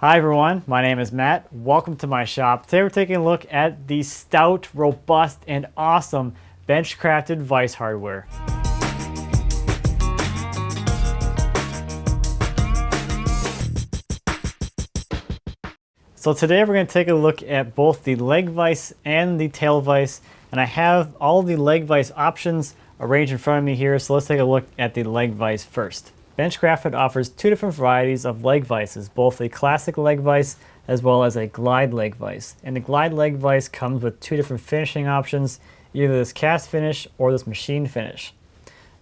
Hi everyone, my name is Matt. Welcome to my shop. Today we're taking a look at the stout, robust, and awesome Benchcrafted Vise hardware. So today we're going to take a look at both the leg vise and the tail vise, and I have all the leg vise options arranged in front of me here, so let's take a look at the leg vise first. Benchcrafted offers two different varieties of leg vises, both a classic leg vise as well as a glide leg vise. And the glide leg vise comes with two different finishing options, either this cast finish or this machine finish.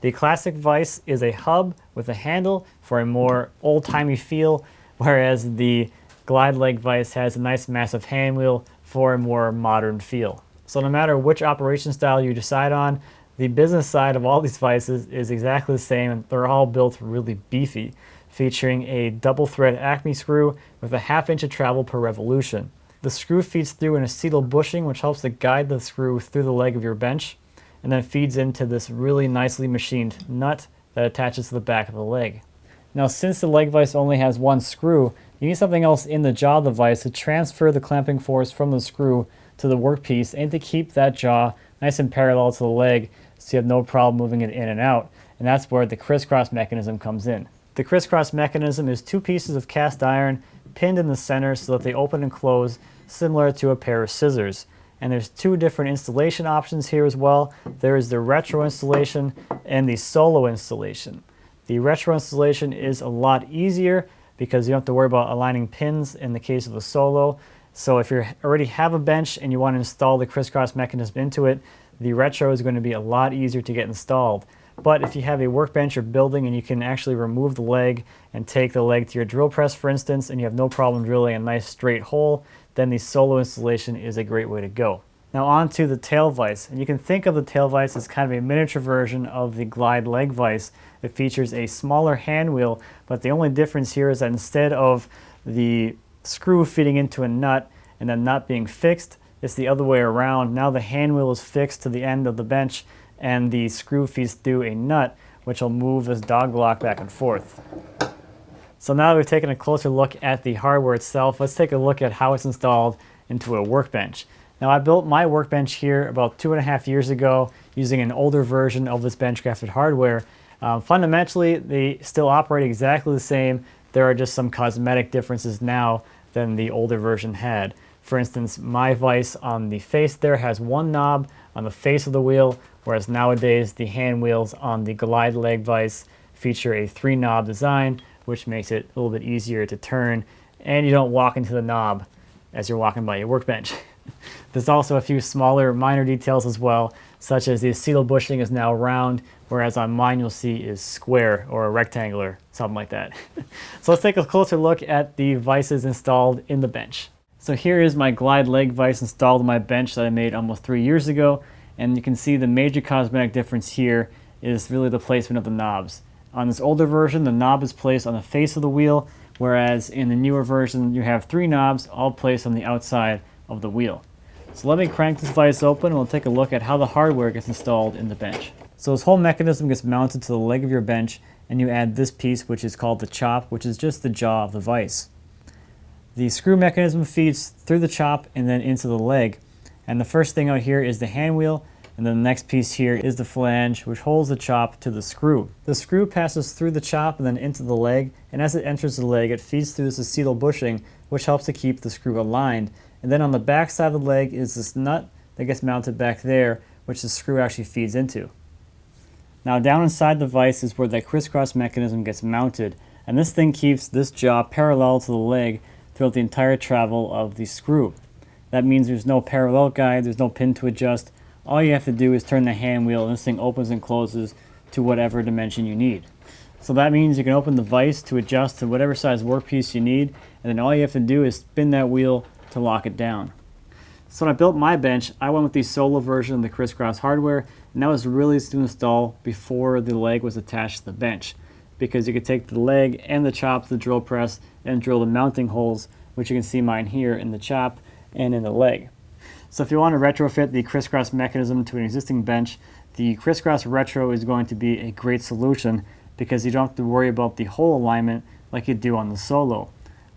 The classic vise is a hub with a handle for a more old-timey feel, whereas the glide leg vise has a nice massive hand wheel for a more modern feel. So no matter which operation style you decide on, the business side of all these vises is exactly the same, and they're all built really beefy, featuring a double thread Acme screw with a 1/2 inch of travel per revolution. The screw feeds through an acetal bushing, which helps to guide the screw through the leg of your bench, and then feeds into this really nicely machined nut that attaches to the back of the leg. Now, since the leg vise only has one screw, you need something else in the jaw of the vise to transfer the clamping force from the screw to the workpiece and to keep that jaw nice and parallel to the leg so you have no problem moving it in and out, and that's where the crisscross mechanism comes in. The crisscross mechanism is two pieces of cast iron pinned in the center so that they open and close similar to a pair of scissors. And there's two different installation options here as well. There is the retro installation and the solo installation. The retro installation is a lot easier because you don't have to worry about aligning pins in the case of the solo. So if you already have a bench and you want to install the crisscross mechanism into it, the retro is going to be a lot easier to get installed. But if you have a workbench you're building and you can actually remove the leg and take the leg to your drill press, for instance, and you have no problem drilling a nice straight hole, then the solo installation is a great way to go. Now on to the tail vise, and you can think of the tail vise as kind of a miniature version of the glide leg vise. It features a smaller hand wheel, but the only difference here is that instead of the screw fitting into a nut and the nut being fixed, it's the other way around. Now the hand wheel is fixed to the end of the bench and the screw feeds through a nut, which will move this dog block back and forth. So now that we've taken a closer look at the hardware itself, let's take a look at how it's installed into a workbench. Now I built my workbench here about 2.5 years ago using an older version of this Benchcrafted hardware. Fundamentally, they still operate exactly the same. There are just some cosmetic differences now than the older version had. For instance, my vise on the face there has one knob on the face of the wheel, whereas nowadays the hand wheels on the glide leg vise feature a 3-knob design, which makes it a little bit easier to turn, and you don't walk into the knob as you're walking by your workbench. There's also a few smaller minor details as well, such as the acetal bushing is now round, whereas on mine you'll see is square or rectangular, something like that. So let's take a closer look at the vises installed in the bench. So here is my glide leg vise installed on my bench that I made almost 3 years ago, and you can see the major cosmetic difference here is really the placement of the knobs. On this older version, the knob is placed on the face of the wheel, whereas in the newer version you have 3 knobs all placed on the outside of the wheel. So let me crank this vise open and we'll take a look at how the hardware gets installed in the bench. So this whole mechanism gets mounted to the leg of your bench, and you add this piece, which is called the chop, which is just the jaw of the vise. The screw mechanism feeds through the chop and then into the leg. And the first thing out here is the hand wheel, and then the next piece here is the flange, which holds the chop to the screw. The screw passes through the chop and then into the leg, and as it enters the leg, it feeds through this acetal bushing, which helps to keep the screw aligned. And then on the back side of the leg is this nut that gets mounted back there, which the screw actually feeds into. Now down inside the vise is where that crisscross mechanism gets mounted, and this thing keeps this jaw parallel to the leg throughout the entire travel of the screw. That means there's no parallel guide, there's no pin to adjust. All you have to do is turn the hand wheel and this thing opens and closes to whatever dimension you need. So that means you can open the vise to adjust to whatever size workpiece you need, and then all you have to do is spin that wheel to lock it down. So when I built my bench, I went with the solo version of the crisscross hardware, and that was really easy to install before the leg was attached to the bench, because you could take the leg and the chop to the drill press and drill the mounting holes, which you can see mine here in the chop and in the leg. So if you want to retrofit the crisscross mechanism to an existing bench, the crisscross retro is going to be a great solution because you don't have to worry about the hole alignment like you do on the solo.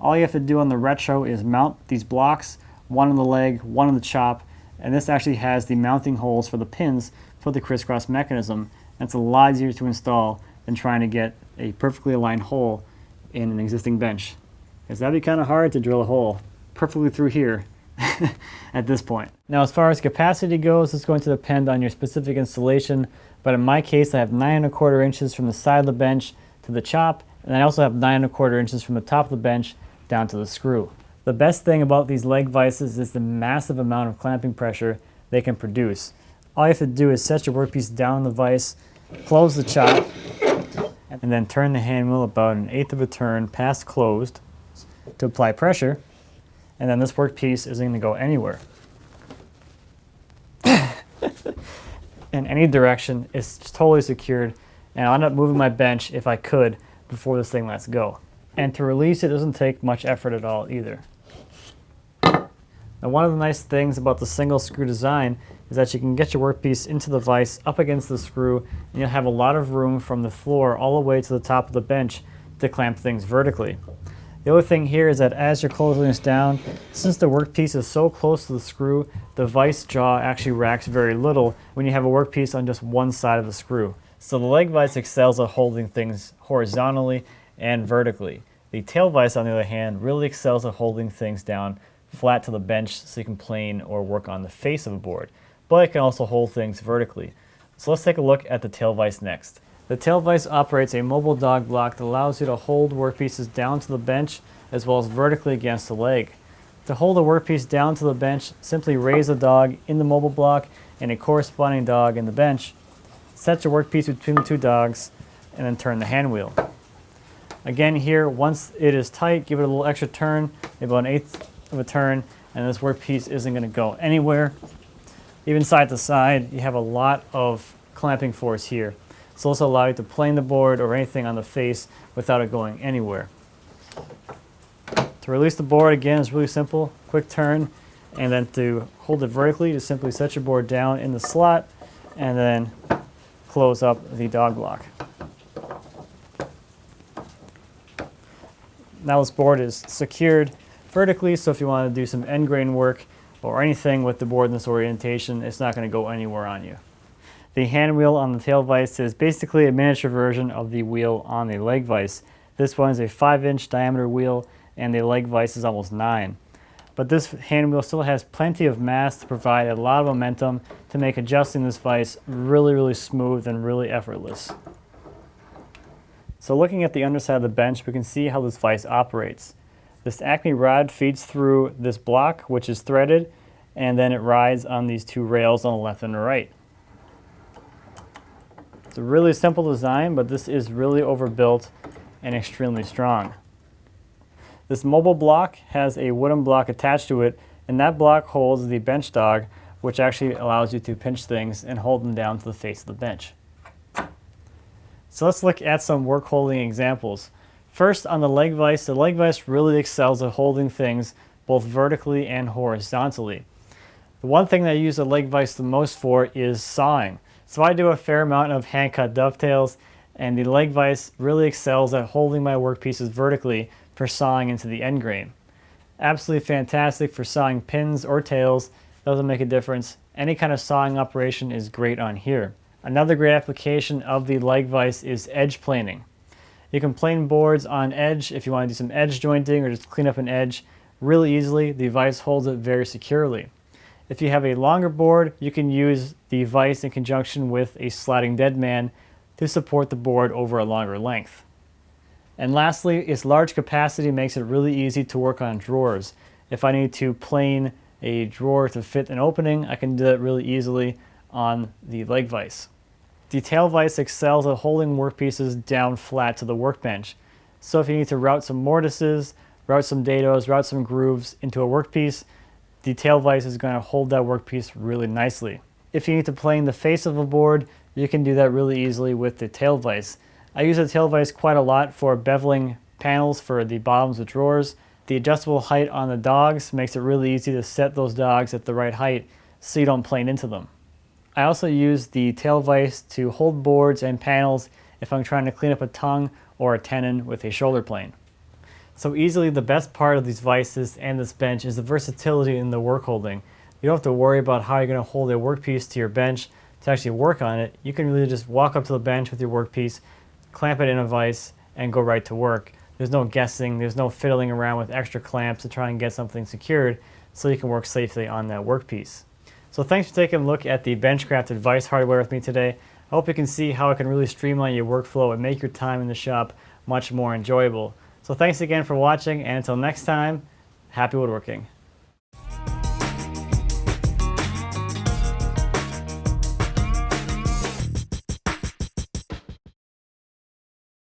All you have to do on the retro is mount these blocks, one on the leg, one on the chop, and this actually has the mounting holes for the pins for the crisscross mechanism. And it's a lot easier to install than trying to get a perfectly aligned hole in an existing bench, because that'd be kind of hard to drill a hole perfectly through here at this point. Now, as far as capacity goes, it's going to depend on your specific installation, but in my case I have 9¼ inches from the side of the bench to the chop, and I also have 9¼ inches from the top of the bench down to the screw. The best thing about these leg vises is the massive amount of clamping pressure they can produce. All you have to do is set your workpiece down the vise, close the chop, and then turn the hand wheel about 1/8 of a turn past closed to apply pressure, and then this workpiece isn't going to go anywhere. In any direction, it's totally secured, and I'll end up moving my bench if I could before this thing lets go. And to release it doesn't take much effort at all either. Now, one of the nice things about the single screw design is that you can get your workpiece into the vise up against the screw, and you'll have a lot of room from the floor all the way to the top of the bench to clamp things vertically. The other thing here is that as you're closing this down, since the workpiece is so close to the screw, the vise jaw actually racks very little when you have a workpiece on just one side of the screw. So the leg vise excels at holding things horizontally and vertically. The tail vise, on the other hand, really excels at holding things down flat to the bench so you can plane or work on the face of a board, but it can also hold things vertically. So let's take a look at the tail vise next. The tail vise operates a mobile dog block that allows you to hold workpieces down to the bench as well as vertically against the leg. To hold a workpiece down to the bench, simply raise a dog in the mobile block and a corresponding dog in the bench. Set your workpiece between the two dogs and then turn the hand wheel. Again here, once it is tight, give it a little extra turn, maybe about 1/8 of a turn, and this workpiece isn't going to go anywhere. Even side to side, you have a lot of clamping force here. So this will allow you to plane the board or anything on the face without it going anywhere. To release the board, again, is really simple. Quick turn, and then to hold it vertically, just simply set your board down in the slot and then close up the dog block. Now this board is secured vertically, so if you want to do some end grain work or anything with the board in this orientation, it's not going to go anywhere on you. The hand wheel on the tail vise is basically a miniature version of the wheel on the leg vise. This one is a 5-inch diameter wheel, and the leg vise is almost 9. But this hand wheel still has plenty of mass to provide a lot of momentum to make adjusting this vise really smooth and really effortless. So looking at the underside of the bench, we can see how this vise operates. This Acme rod feeds through this block, which is threaded, and then it rides on these two rails on the left and the right. It's a really simple design, but this is really overbuilt and extremely strong. This mobile block has a wooden block attached to it, and that block holds the bench dog, which actually allows you to pinch things and hold them down to the face of the bench. So let's look at some work holding examples. First, on the leg vise really excels at holding things both vertically and horizontally. The one thing that I use the leg vise the most for is sawing. So I do a fair amount of hand-cut dovetails, and the leg vise really excels at holding my workpieces vertically for sawing into the end grain. Absolutely fantastic for sawing pins or tails, doesn't make a difference. Any kind of sawing operation is great on here. Another great application of the leg vise is edge planing. You can plane boards on edge if you want to do some edge jointing or just clean up an edge really easily. The vise holds it very securely. If you have a longer board, you can use the vise in conjunction with a sliding dead man to support the board over a longer length. And lastly, its large capacity makes it really easy to work on drawers. If I need to plane a drawer to fit an opening, I can do that really easily on the leg vise. The tail vise excels at holding workpieces down flat to the workbench. So if you need to route some mortises, route some dados, route some grooves into a workpiece, the tail vise is going to hold that workpiece really nicely. If you need to plane the face of a board, you can do that really easily with the tail vise. I use the tail vise quite a lot for beveling panels for the bottoms of drawers. The adjustable height on the dogs makes it really easy to set those dogs at the right height so you don't plane into them. I also use the tail vise to hold boards and panels if I'm trying to clean up a tongue or a tenon with a shoulder plane. So easily the best part of these vises and this bench is the versatility in the work holding. You don't have to worry about how you're going to hold a workpiece to your bench to actually work on it. You can really just walk up to the bench with your workpiece, clamp it in a vise, and go right to work. There's no guessing, there's no fiddling around with extra clamps to try and get something secured so you can work safely on that workpiece. So thanks for taking a look at the Benchcrafted Vise hardware with me today. I hope you can see how it can really streamline your workflow and make your time in the shop much more enjoyable. So thanks again for watching, and until next time, happy woodworking.